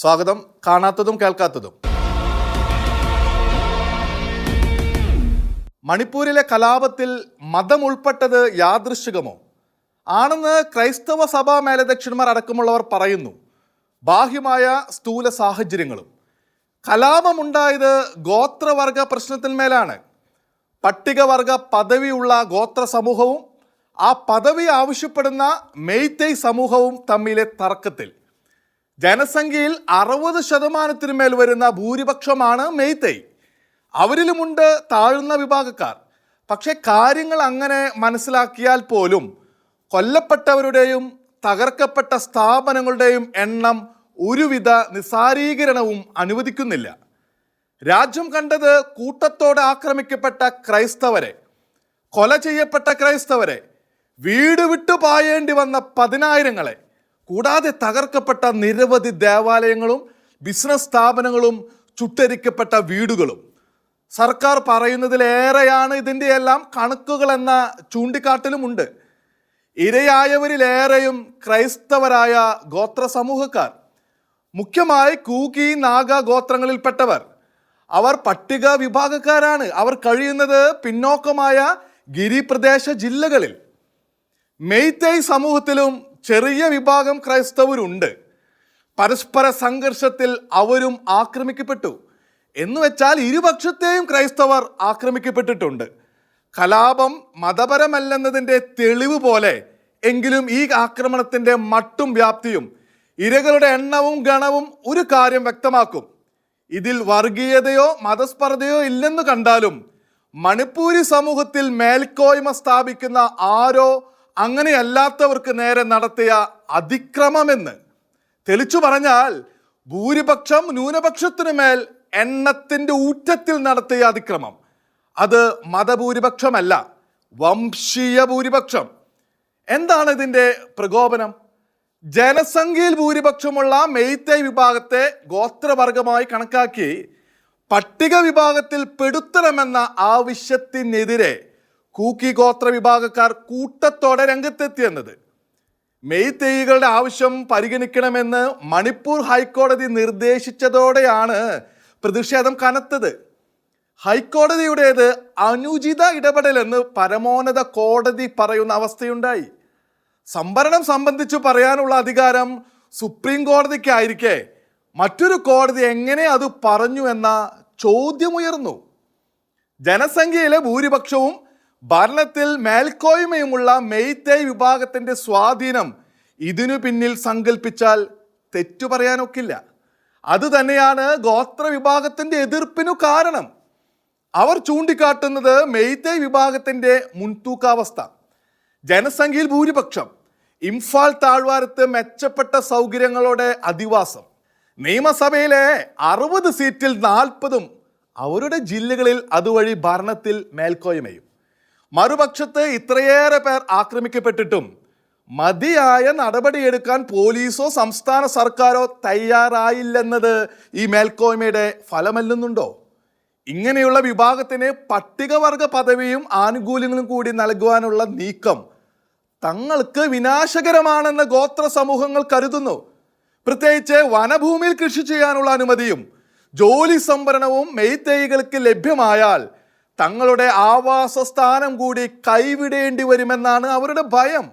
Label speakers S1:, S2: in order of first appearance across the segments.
S1: സ്വാഗതം. കാണാത്തതും കേൾക്കാത്തതും. മണിപ്പൂരിലെ കലാപത്തിൽ മതം ഉൾപ്പെട്ടത് യാദൃശ്ചികമോ ആണെന്ന് ക്രൈസ്തവ സഭാ മേലധ്യക്ഷന്മാർ അടക്കമുള്ളവർ പറയുന്നു. ബാഹ്യമായ സ്ഥൂല സാഹചര്യങ്ങളും. കലാപമുണ്ടായത് ഗോത്രവർഗ പ്രശ്നത്തിന്മേലാണ്. പട്ടികവർഗ പദവിയുള്ള ഗോത്ര സമൂഹവും ആ പദവി ആവശ്യപ്പെടുന്ന മെയ്തേയ് സമൂഹവും തമ്മിലെ തർക്കത്തിൽ ജനസംഖ്യയിൽ 60% മേൽ വരുന്ന ഭൂരിപക്ഷമാണ് മെയ്തേയ്. അവരിലുമുണ്ട് താഴ്ന്ന വിഭാഗക്കാർ. പക്ഷെ കാര്യങ്ങൾ അങ്ങനെ മനസ്സിലാക്കിയാൽ പോലും കൊല്ലപ്പെട്ടവരുടെയും തകർക്കപ്പെട്ട സ്ഥാപനങ്ങളുടെയും എണ്ണം ഒരുവിധ നിസ്സാരീകരണവും അനുവദിക്കുന്നില്ല. രാജ്യം കണ്ടത് കൂട്ടത്തോടെ ആക്രമിക്കപ്പെട്ട ക്രൈസ്തവരെ, കൊല ചെയ്യപ്പെട്ട ക്രൈസ്തവരെ, വീട് വിട്ടു പായേണ്ടി വന്ന പതിനായിരങ്ങളെ, കൂടാതെ തകർക്കപ്പെട്ട നിരവധി ദേവാലയങ്ങളും ബിസിനസ് സ്ഥാപനങ്ങളും ചുട്ടരിക്കപ്പെട്ട വീടുകളും. സർക്കാർ പറയുന്നതിലേറെയാണ് ഇതിൻ്റെ എല്ലാം കണക്കുകളെന്ന ചൂണ്ടിക്കാട്ടലുമുണ്ട്. ഇരയായവരിലേറെയും ക്രൈസ്തവരായ ഗോത്ര സമൂഹക്കാർ, മുഖ്യമായി കൂക്കി നാഗ ഗോത്രങ്ങളിൽപ്പെട്ടവർ. അവർ പട്ടിക വിഭാഗക്കാരാണ്. അവർ കഴിയുന്നത് പിന്നോക്കമായ ഗിരിപ്രദേശ ജില്ലകളിൽ. മെയ്തേയ് സമൂഹത്തിലും ചെറിയ വിഭാഗം ക്രൈസ്തവരുണ്ട്. പരസ്പര സംഘർഷത്തിൽ അവരും ആക്രമിക്കപ്പെട്ടു. എന്നുവെച്ചാൽ ഇരുപക്ഷത്തെയും ക്രൈസ്തവർ ആക്രമിക്കപ്പെട്ടിട്ടുണ്ട്. കലാപം മതപരമല്ലെന്നതിൻ്റെ തെളിവ് പോലെ എങ്കിലും ഈ ആക്രമണത്തിൻ്റെ മട്ടും വ്യാപ്തിയും ഇരകളുടെ എണ്ണവും ഗണവും ഒരു കാര്യം വ്യക്തമാക്കും. ഇതിൽ വർഗീയതയോ മതസ്പർദ്ധയോ ഇല്ലെന്ന് കണ്ടാലും മണിപ്പൂരി സമൂഹത്തിൽ മേൽക്കോയ്മ സ്ഥാപിക്കുന്ന ആരോ അങ്ങനെയല്ലാത്തവർക്ക് നേരെ നടത്തിയ അതിക്രമമെന്ന്. തെളിച്ചു പറഞ്ഞാൽ ഭൂരിപക്ഷം ന്യൂനപക്ഷത്തിനു മേൽ എണ്ണത്തിൻ്റെ ഊറ്റത്തിൽ നടത്തിയ അതിക്രമം. അത് മതഭൂരിപക്ഷമല്ല, വംശീയ ഭൂരിപക്ഷം. എന്താണ് ഇതിൻ്റെ പ്രകോപനം? ജനസംഖ്യയിൽ ഭൂരിപക്ഷമുള്ള മെയ്തേയ് വിഭാഗത്തെ ഗോത്രവർഗമായി കണക്കാക്കി പട്ടിക വിഭാഗത്തിൽ പെടുത്തണമെന്ന ആവശ്യത്തിനെതിരെ കൂക്കി ഗോത്ര വിഭാഗക്കാർ കൂട്ടത്തോടെ രംഗത്തെത്തിയെന്നത്. മെയ്തേയികളുടെ ആവശ്യം പരിഗണിക്കണമെന്ന് മണിപ്പൂർ ഹൈക്കോടതി നിർദ്ദേശിച്ചതോടെയാണ് പ്രതിഷേധം കനത്തത്. ഹൈക്കോടതിയുടേത് അനുചിത ഇടപെടലെന്ന് പരമോന്നത കോടതി പറയുന്ന അവസ്ഥയുണ്ടായി. സംവരണം സംബന്ധിച്ചു പറയാനുള്ള അധികാരം സുപ്രീം കോടതിക്കായിരിക്കെ മറ്റൊരു കോടതി എങ്ങനെ അത് പറഞ്ഞു എന്ന ചോദ്യമുയർന്നു. ജനസംഖ്യയിലെ ഭൂരിപക്ഷവും ഭരണത്തിൽ മേൽക്കോയ്മയുമുള്ള മെയ്തേയ് വിഭാഗത്തിൻ്റെ സ്വാധീനം ഇതിനു പിന്നിൽ സങ്കല്പിച്ചാൽ തെറ്റു പറയാനൊക്കില്ല. അതുതന്നെയാണ് ഗോത്ര വിഭാഗത്തിൻ്റെ എതിർപ്പിനു കാരണം. അവർ ചൂണ്ടിക്കാട്ടുന്നത് മെയ്തേയ് വിഭാഗത്തിൻ്റെ മുൻതൂക്കാവസ്ഥ, ജനസംഖ്യയിൽ ഭൂരിപക്ഷം, ഇംഫാൽ താഴ്വാരത്ത് മെച്ചപ്പെട്ട സൗകര്യങ്ങളോടെ അധിവാസം, നിയമസഭയിലെ 60 സീറ്റിൽ 40 അവരുടെ ജില്ലകളിൽ അതുവഴി ഭരണത്തിൽ മേൽക്കോയ്മയും. മറുപക്ഷത്ത് ഇത്രയേറെ പേർ ആക്രമിക്കപ്പെട്ടിട്ടും മതിയായ നടപടിയെടുക്കാൻ പോലീസോ സംസ്ഥാന സർക്കാരോ തയ്യാറായില്ലെന്നത് ഈ മേൽക്കോയ്മയുടെ ഫലമല്ലെന്നുണ്ടോ? ഇങ്ങനെയുള്ള വിഭാഗത്തിന് പട്ടികവർഗ പദവിയും ആനുകൂല്യങ്ങളും കൂടി നൽകുവാനുള്ള നീക്കം തങ്ങൾക്ക് വിനാശകരമാണെന്ന് ഗോത്ര സമൂഹങ്ങൾ കരുതുന്നു. പ്രത്യേകിച്ച് വനഭൂമിയിൽ കൃഷി ചെയ്യാനുള്ള അനുമതിയും ജോലി സംവരണവും മെയ്തേയികൾക്ക് ലഭ്യമായാൽ തങ്ങളുടെ ആവാസ സ്ഥാനം കൂടി കൈവിടേണ്ടി വരുമെന്നാണ് അവരുടെ ഭയം.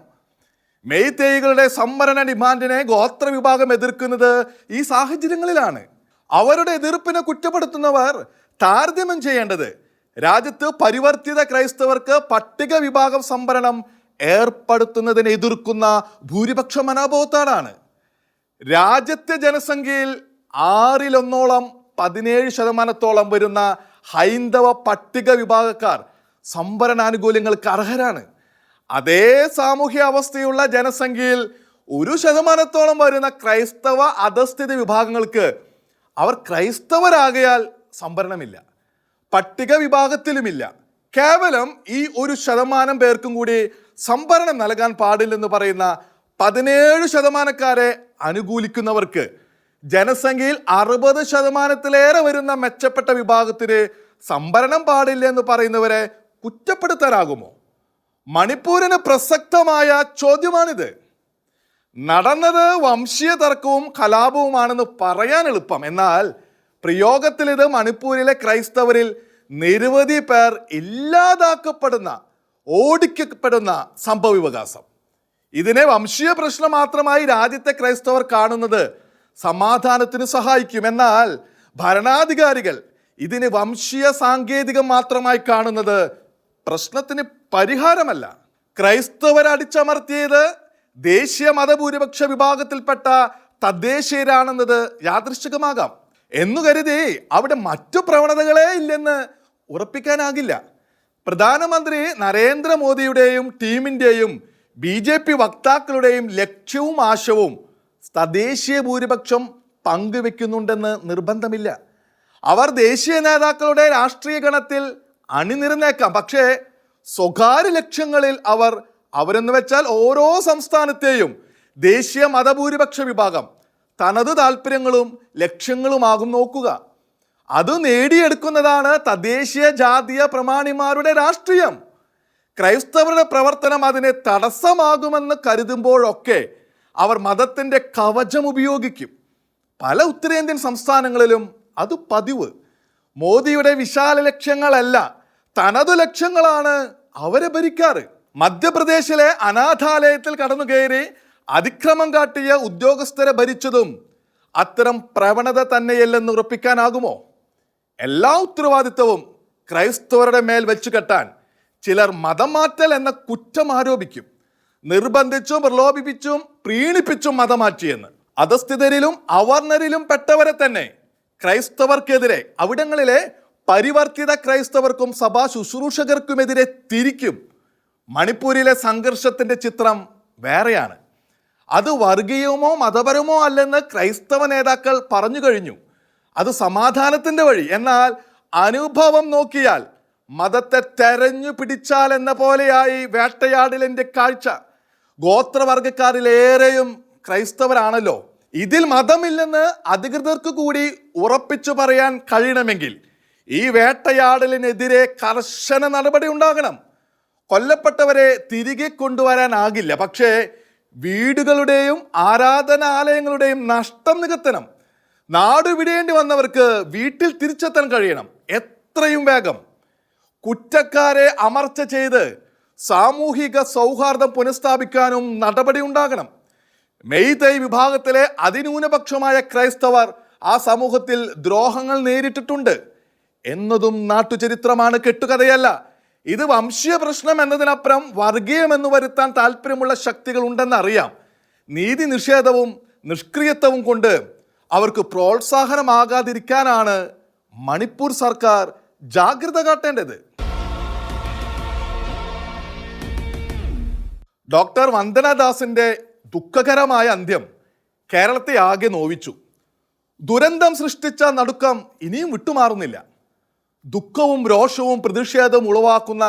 S1: മെയ്തേയികളുടെ സംവരണ ഡിമാൻഡിനെ ഗോത്ര വിഭാഗം എതിർക്കുന്നത് ഈ സാഹചര്യങ്ങളിലാണ്. അവരുടെ എതിർപ്പിനെ കുറ്റപ്പെടുത്തുന്നവർ താരതമ്യം ചെയ്യേണ്ടത് രാജ്യത്ത് പരിവർത്തിത ക്രൈസ്തവർക്ക് പട്ടിക വിഭാഗം സംവരണം ഏർപ്പെടുത്തുന്നതിനെ എതിർക്കുന്ന ഭൂരിപക്ഷ മനോഭാവത്തോടാണ്. രാജ്യത്തെ ജനസംഖ്യയിൽ 1/6 17% വരുന്ന ഹൈന്ദവ പട്ടിക വിഭാഗക്കാർ സംവരണാനുകൂല്യങ്ങൾക്ക് അർഹരാണ്. അതേ സാമൂഹ്യ അവസ്ഥയുള്ള ജനസംഖ്യയിൽ 1% വരുന്ന ക്രൈസ്തവ അധസ്ഥിത വിഭാഗങ്ങൾക്ക് അവർ ക്രൈസ്തവരാകയാൽ സംവരണമില്ല, പട്ടിക വിഭാഗത്തിലുമില്ല. കേവലം ഈ 1% പേർക്കും കൂടി സംവരണം നൽകാൻ പാടില്ലെന്ന് പറയുന്ന 17% അനുകൂലിക്കുന്നവർക്ക് ജനസംഖ്യയിൽ 60%-ലേറെ വരുന്ന മെച്ചപ്പെട്ട വിഭാഗത്തിന് സംവരണം പാടില്ല എന്ന് പറയുന്നവരെ കുറ്റപ്പെടുത്താനാകുമോ? മണിപ്പൂരിന് പ്രസക്തമായ ചോദ്യമാണിത്. നടന്നത് വംശീയ തർക്കവും കലാപവുമാണെന്ന് പറയാൻ എളുപ്പം. എന്നാൽ പ്രയോഗത്തിൽ ഇത് മണിപ്പൂരിലെ ക്രൈസ്തവരിൽ നിരവധി പേർ ഇല്ലാതാക്കപ്പെടുന്ന, ഓടിക്കപ്പെടുന്ന സംഭവവികാസം. ഇതിനെ വംശീയ പ്രശ്നം മാത്രമായി രാജ്യത്തെ ക്രൈസ്തവർ കാണുന്നത് സമാധാനത്തിന് സഹായിക്കും. എന്നാൽ ഭരണാധികാരികൾ ഇതിന് വംശീയ സാങ്കേതികം മാത്രമായി കാണുന്നത് പ്രശ്നത്തിന് പരിഹാരമല്ല. ക്രൈസ്തവർ അടിച്ചമർത്തിയത് ദേശീയ മതഭൂരിപക്ഷ വിഭാഗത്തിൽപ്പെട്ട തദ്ദേശീയരാണെന്നത് യാദൃശ്ചികമാകാം എന്നു കരുതി അവിടെ മറ്റു പ്രവണതകളേ ഇല്ലെന്ന് ഉറപ്പിക്കാനാകില്ല. പ്രധാനമന്ത്രി നരേന്ദ്രമോദിയുടെയും ടീമിൻ്റെയും BJP വക്താക്കളുടെയും ലക്ഷ്യവും ആശയവും തദ്ദേശീയ ഭൂരിപക്ഷം പങ്കുവെക്കുന്നുണ്ടെന്ന് നിർബന്ധമില്ല. അവർ ദേശീയ നേതാക്കളുടെ രാഷ്ട്രീയ ഗണത്തിൽ അണിനിരന്നേക്കാം. പക്ഷേ സ്വകാര്യ ലക്ഷ്യങ്ങളിൽ അവരെന്ന് വെച്ചാൽ ഓരോ സംസ്ഥാനത്തെയും ദേശീയ മതഭൂരിപക്ഷ വിഭാഗം തനത് താല്പര്യങ്ങളും ലക്ഷ്യങ്ങളുമാകും നോക്കുക. അത് നേടിയെടുക്കുന്നതാണ് തദ്ദേശീയ ജാതീയ പ്രമാണിമാരുടെ രാഷ്ട്രീയം. ക്രൈസ്തവരുടെ പ്രവർത്തനം അതിനെ തടസ്സമാകുമെന്ന് കരുതുമ്പോഴൊക്കെ അവർ മതത്തിൻ്റെ കവചം ഉപയോഗിക്കും. പല ഉത്തരേന്ത്യൻ സംസ്ഥാനങ്ങളിലും അത് പതിവ്. മോദിയുടെ വിശാല ലക്ഷ്യങ്ങളല്ല, തനതു ലക്ഷ്യങ്ങളാണ് അവരെ ഭരിക്കാറ്. മധ്യപ്രദേശിലെ അനാഥാലയത്തിൽ കടന്നു കയറി അതിക്രമം കാട്ടിയ ഉദ്യോഗസ്ഥരെ ഭരിച്ചതും അത്തരം പ്രവണത തന്നെയല്ലെന്ന് ഉറപ്പിക്കാനാകുമോ? എല്ലാ ഉത്തരവാദിത്വവും ക്രൈസ്തവരുടെ മേൽ വെച്ചു കെട്ടാൻ ചിലർ മതം മാറ്റൽ എന്ന കുറ്റം ആരോപിക്കും. നിർബന്ധിച്ചും പ്രലോഭിപ്പിച്ചും പ്രീണിപ്പിച്ചും മതം മാറ്റിയെന്ന്. അധസ്ഥിതരിലും അവർണരിലും പെട്ടവരെ തന്നെ ക്രൈസ്തവർക്കെതിരെ, അവിടങ്ങളിലെ പരിവർത്തിത ക്രൈസ്തവർക്കും സഭാ ശുശ്രൂഷകർക്കുമെതിരെ തിരിക്കും. മണിപ്പൂരിലെ സംഘർഷത്തിൻ്റെ ചിത്രം വേറെയാണ്. അത് വർഗീയമോ മതപരമോ അല്ലെന്ന് ക്രൈസ്തവ നേതാക്കൾ പറഞ്ഞു കഴിഞ്ഞു. അത് സമാധാനത്തിൻ്റെ വഴി. എന്നാൽ അനുഭവം നോക്കിയാൽ മതത്തെ തെരഞ്ഞു പിടിച്ചാൽ എന്ന പോലെയായി വേട്ടയാടലിൻ്റെ കാഴ്ച. ഗോത്രവർഗക്കാരിലേറെയും ക്രൈസ്തവരാണല്ലോ. ഇതിൽ മതമില്ലെന്ന് അധികൃതർക്ക് കൂടി ഉറപ്പിച്ചു പറയാൻ കഴിയണമെങ്കിൽ ഈ വേട്ടയാടലിനെതിരെ കർശന നടപടി ഉണ്ടാകണം. കൊല്ലപ്പെട്ടവരെ തിരികെ കൊണ്ടുവരാനാകില്ല, പക്ഷേ വീടുകളുടെയും ആരാധനാലയങ്ങളുടെയും നഷ്ടം നികത്തണം. നാടുവിടേണ്ടി വന്നവർക്ക് വീട്ടിൽ തിരിച്ചെത്താൻ കഴിയണം എത്രയും വേഗം. കുറ്റക്കാരെ അമർച്ച ചെയ്ത് സാമൂഹിക സൗഹാർദ്ദം പുനഃസ്ഥാപിക്കാനും നടപടി ഉണ്ടാകണം. മെയ്തൈ വിഭാഗത്തിലെ അതിന്യൂനപക്ഷമായ ക്രൈസ്തവർ ആ സമൂഹത്തിൽ ദ്രോഹങ്ങൾ നേരിട്ടിട്ടുണ്ട് എന്നതും നാട്ടുചരിത്രമാണ്, കെട്ടുകഥയല്ല. ഇത് വംശീയ പ്രശ്നം എന്നതിനപ്പുറം വർഗീയമെന്ന് വരുത്താൻ താല്പര്യമുള്ള ശക്തികൾ ഉണ്ടെന്നറിയാം. നീതി നിഷേധവും നിഷ്ക്രിയത്വവും കൊണ്ട് അവർക്ക് പ്രോത്സാഹനമാകാതിരിക്കാനാണ് മണിപ്പൂർ സർക്കാർ ജാഗ്രത കാട്ടേണ്ടത്. ഡോക്ടർ വന്ദനദാസിൻ്റെ ദുഃഖകരമായ അന്ത്യം കേരളത്തെ ആകെ നോവിച്ചു. ദുരന്തം സൃഷ്ടിച്ച നടുക്കം ഇനിയും വിട്ടുമാറുന്നില്ല. ദുഃഖവും രോഷവും പ്രതിഷേധവും ഉളവാക്കുന്ന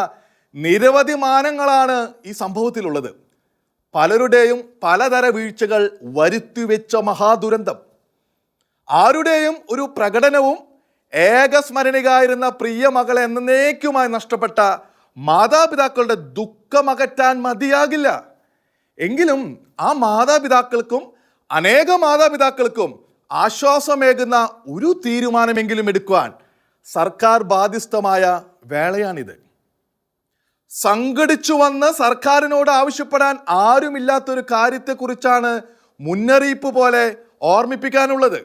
S1: നിരവധി മാനങ്ങളാണ് ഈ സംഭവത്തിലുള്ളത്. പലരുടെയും പലതര വീഴ്ചകൾ വരുത്തിവെച്ച മഹാദുരന്തം. ആരുടെയും ഒരു പ്രകടനവും ഏകസ്മരണികായിരുന്ന പ്രിയ മകളെ എന്നേക്കുമായി നഷ്ടപ്പെട്ട മാതാപിതാക്കളുടെ ദുഃഖമകറ്റാൻ മതിയാകില്ല. എങ്കിലും ആ മാതാപിതാക്കൾക്കും അനേകം മാതാപിതാക്കൾക്കും ആശ്വാസമേകുന്ന ഒരു തീരുമാനമെങ്കിലും എടുക്കുവാൻ സർക്കാർ ബാധ്യസ്ഥമായ വേളയാണിത്. സംഘടിച്ചു വന്ന് സർക്കാരിനോട് ആവശ്യപ്പെടാൻ ആരുമില്ലാത്തൊരു കാര്യത്തെക്കുറിച്ചാണ് മുന്നറിയിപ്പ് പോലെ ഓർമ്മിപ്പിക്കാനുള്ളത്.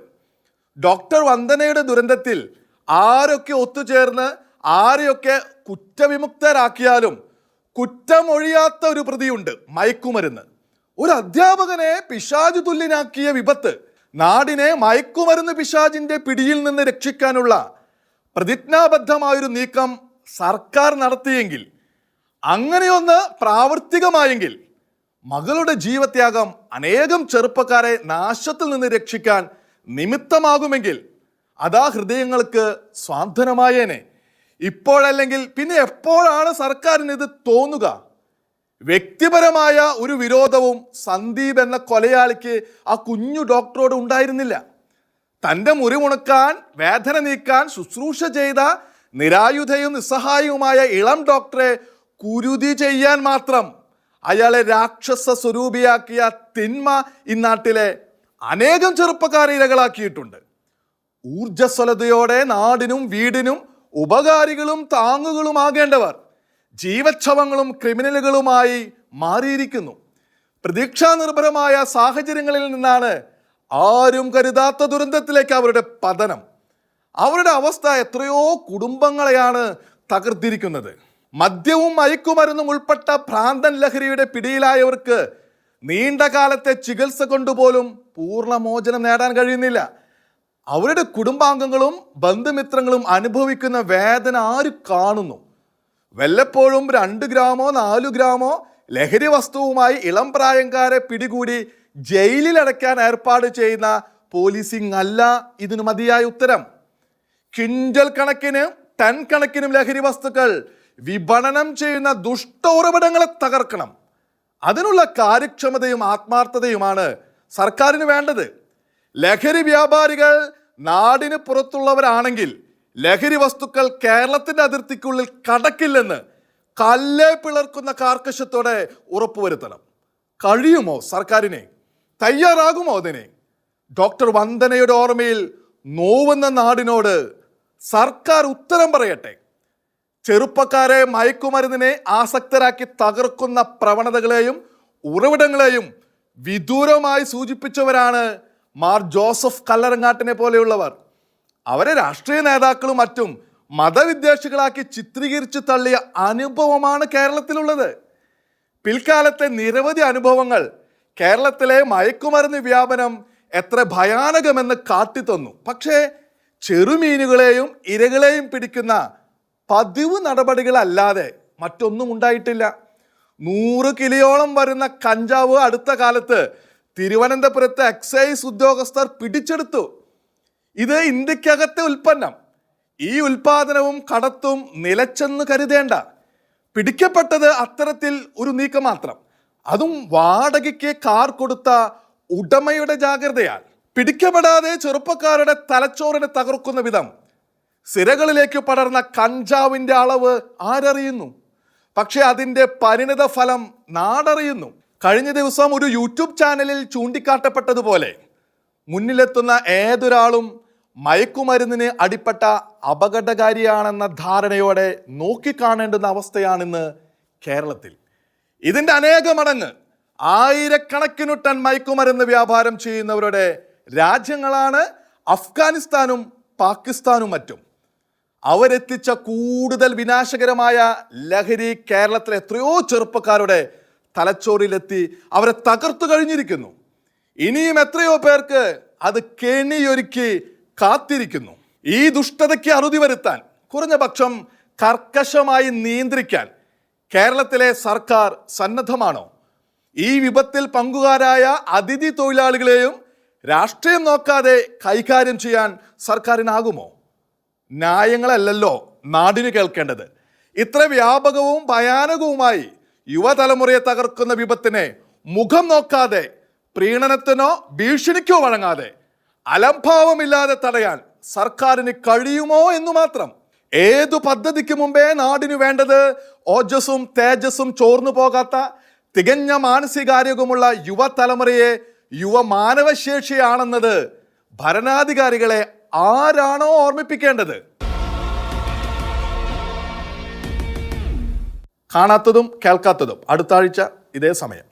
S1: ഡോക്ടർ വന്ദനയുടെ ദുരന്തത്തിൽ ആരൊക്കെ ഒത്തുചേർന്ന് ആരെയൊക്കെ കുറ്റവിമുക്തരാക്കിയാലും കുറ്റമൊഴിയാത്ത ഒരു പ്രതിയുണ്ട്, മയക്കുമരുന്ന്. ഒരു അധ്യാപകനെ പിശാചു തുല്യനാക്കിയ വിപത്ത്. നാടിനെ മയക്കുമരുന്ന് പിശാചിന്റെ പിടിയിൽ നിന്ന് രക്ഷിക്കാനുള്ള പ്രതിജ്ഞാബദ്ധമായൊരു നീക്കം സർക്കാർ നടത്തിയെങ്കിൽ, അങ്ങനെയൊന്ന് പ്രാവർത്തികമായെങ്കിൽ മകളുടെ ജീവത്യാഗം അനേകം ചെറുപ്പക്കാരെ നാശത്തിൽ നിന്ന് രക്ഷിക്കാൻ നിമിത്തമാകുമെങ്കിൽ അതാ ഹൃദയങ്ങൾക്ക് സ്വാന്തനമായേനെ. ഇപ്പോഴല്ലെങ്കിൽ പിന്നെ എപ്പോഴാണ് സർക്കാരിന് ഇത് തോന്നുക? വ്യക്തിപരമായ ഒരു വിരോധവും സന്ദീപ് എന്ന കൊലയാളിക്ക് ആ കുഞ്ഞു ഡോക്ടറോട് ഉണ്ടായിരുന്നില്ല. തൻ്റെ മുറിവുണക്കാൻ, വേദന നീക്കാൻ ശുശ്രൂഷ ചെയ്ത നിരായുധയും നിസ്സഹായവുമായ ഇളം ഡോക്ടറെ കുരുതി ചെയ്യാൻ മാത്രം അയാളെ രാക്ഷസ സ്വരൂപിയാക്കിയ തിന്മ ഇന്നാട്ടിലെ അനേകം ചെറുപ്പക്കാരെ ഇരകളാക്കിയിട്ടുണ്ട്. ഊർജ്ജസ്വലതയോടെ നാടിനും വീടിനും ഉപകാരികളും താങ്ങുകളുമാകേണ്ടവർ ജീവച്ഛവങ്ങളും ക്രിമിനലുകളുമായി മാറിയിരിക്കുന്നു. പ്രതീക്ഷാനിർഭരമായ സാഹചര്യങ്ങളിൽ നിന്നാണ് ആരും കരുതാത്ത ദുരന്തത്തിലേക്ക് അവരുടെ പതനം. അവരുടെ അവസ്ഥ എത്രയോ കുടുംബങ്ങളെയാണ് തകർത്തിരിക്കുന്നത്. മദ്യവും മയക്കുമരുന്നും ഉൾപ്പെട്ട ഭ്രാന്തൻ ലഹരിയുടെ പിടിയിലായവർക്ക് നീണ്ട കാലത്തെ ചികിത്സ കൊണ്ടുപോലും പൂർണ്ണമോചനം നേടാൻ കഴിയുന്നില്ല. അവരുടെ കുടുംബാംഗങ്ങളും ബന്ധുമിത്രങ്ങളും അനുഭവിക്കുന്ന വേദന ആര് കാണുന്നു? വല്ലപ്പോഴും 2 ഗ്രാമോ 4 ഗ്രാമോ ലഹരി വസ്തുവുമായി ഇളം പ്രായക്കാരെ പിടികൂടി ജയിലിൽ അടയ്ക്കാൻ ഏർപ്പാട് ചെയ്യുന്ന പോലീസിംഗ് അല്ല ഇതിന് മതിയായ ഉത്തരം. ക്വിൻ്റൽ കണക്കിന് ടൺ കണക്കിനും ലഹരി വസ്തുക്കൾ വിപണനം ചെയ്യുന്ന ദുഷ്ട ഉറവിടങ്ങളെ തകർക്കണം. അതിനുള്ള കാര്യക്ഷമതയും ആത്മാർത്ഥതയുമാണ് സർക്കാരിന് വേണ്ടത്. ലഹരി വ്യാപാരികൾ നാടിന് പുറത്തുള്ളവരാണെങ്കിൽ ലഹരി വസ്തുക്കൾ കേരളത്തിന്റെ അതിർത്തിക്കുള്ളിൽ കടക്കില്ലെന്ന് കല്ലേ പിളർക്കുന്ന കാർക്കശ്യത്തോടെ ഉറപ്പുവരുത്തണം. കഴിയുമോ സർക്കാരിനെ? തയ്യാറാകുമോ അതിനെ? ഡോക്ടർ വന്ദനയുടെ ഓർമ്മയിൽ നോവുന്ന നാടിനോട് സർക്കാർ ഉത്തരം പറയട്ടെ. ചെറുപ്പക്കാരെ മയക്കുമരുന്നിനെ ആസക്തരാക്കി തകർക്കുന്ന പ്രവണതകളെയും ഉറവിടങ്ങളെയും വിദൂരമായി സൂചിപ്പിച്ചവരാണ് മാർ ജോസഫ് കല്ലറങ്ങാട്ടിനെ പോലെയുള്ളവർ. അവരെ രാഷ്ട്രീയ നേതാക്കളും മറ്റും മതവിദ്വേഷികളാക്കി ചിത്രീകരിച്ച് തള്ളിയ അനുഭവമാണ് കേരളത്തിലുള്ളത്. പിൽക്കാലത്തെ നിരവധി അനുഭവങ്ങൾ കേരളത്തിലെ മയക്കുമരുന്ന് വ്യാപനം എത്ര ഭയാനകമെന്ന് കാട്ടിത്തന്നു. പക്ഷേ ചെറുമീനുകളെയും ഇരകളെയും പിടിക്കുന്ന പതിവ് നടപടികളല്ലാതെ മറ്റൊന്നും ഉണ്ടായിട്ടില്ല. 100 കിലോയോളം വരുന്ന കഞ്ചാവ് അടുത്ത കാലത്ത് തിരുവനന്തപുരത്ത് എക്സൈസ് ഉദ്യോഗസ്ഥർ പിടിച്ചെടുത്തു. ഇത് ഇന്ത്യക്കകത്തെ ഉൽപ്പന്നം. ഈ ഉൽപാദനവും കടത്തും നിലച്ചെന്ന് കരുതേണ്ട. പിടിക്കപ്പെട്ടത് അത്തരത്തിൽ ഒരു നീക്കം മാത്രം, അതും വാടകയ്ക്ക് കാർ കൊടുത്ത ഉടമയുടെ ജാഗ്രതയാൽ. പിടിക്കപ്പെടാതെ ചെറുപ്പക്കാരുടെ തലച്ചോറിനെ തകർക്കുന്ന വിധം സിരകളിലേക്ക് പടർന്ന കഞ്ചാവിൻ്റെ അളവ് ആരറിയുന്നു? പക്ഷെ അതിൻ്റെ പരിണിത ഫലം നാടറിയുന്നു. കഴിഞ്ഞ ദിവസം ഒരു യൂട്യൂബ് ചാനലിൽ ചൂണ്ടിക്കാട്ടപ്പെട്ടതുപോലെ മുന്നിലെത്തുന്ന ഏതൊരാളും മയക്കുമരുന്നിന് അടിപ്പെട്ട അപകടകാരിയാണെന്ന ധാരണയോടെ നോക്കിക്കാണേണ്ടുന്ന അവസ്ഥയാണിന്ന് കേരളത്തിൽ. ഇതിൻ്റെ അനേക മടങ്ങ് ആയിരക്കണക്കിന് ടൺ മയക്കുമരുന്ന് വ്യാപാരം ചെയ്യുന്നവരുടെ രാജ്യങ്ങളാണ് അഫ്ഗാനിസ്ഥാനും പാകിസ്ഥാനും മറ്റും. അവരെത്തിച്ച കൂടുതൽ വിനാശകരമായ ലഹരി കേരളത്തിലെ എത്രയോ ചെറുപ്പക്കാരുടെ തലച്ചോറിലെത്തി അവരെ തകർത്തു കഴിഞ്ഞിരിക്കുന്നു. ഇനിയും എത്രയോ പേർക്ക് അത് കെണിയൊരുക്കി കാത്തിരിക്കുന്നു. ഈ ദുഷ്ടതയ്ക്ക് അറുതി വരുത്താൻ, കുറഞ്ഞ പക്ഷം കർക്കശമായി നിയന്ത്രിക്കാൻ കേരളത്തിലെ സർക്കാർ സന്നദ്ധമാണോ? ഈ വിപത്തിൽ പങ്കുകാരായ അതിഥി തൊഴിലാളികളെയും രാഷ്ട്രീയം നോക്കാതെ കൈകാര്യം ചെയ്യാൻ സർക്കാരിനാകുമോ? ന്യായങ്ങളല്ലല്ലോ നാടിന് കേൾക്കേണ്ടത്. ഇത്ര വ്യാപകവും ഭയാനകവുമായി യുവതലമുറയെ തകർക്കുന്ന വിപത്തിനെ മുഖം നോക്കാതെ, പ്രീണനത്തിനോ ഭീഷണിക്കോ വഴങ്ങാതെ, അലംഭാവമില്ലാതെ തടയാൻ സർക്കാരിന് കഴിയുമോ എന്ന് മാത്രം. ഏതു പദ്ധതിക്ക് മുമ്പേ നാടിനു വേണ്ടത് ഓജസ്സും തേജസ്സും ചോർന്നു പോകാത്ത തികഞ്ഞ മാനസികാരോഗ്യമുള്ള യുവതലമുറയെ, യുവമാനവശേഷിയാണെന്നത് ഭരണാധികാരികളെ ആരാണോ ഓർമ്മിപ്പിക്കേണ്ടത്? കാണാത്തതും കേൾക്കാത്തതും അടുത്ത ആഴ്ച ഇതേ സമയം.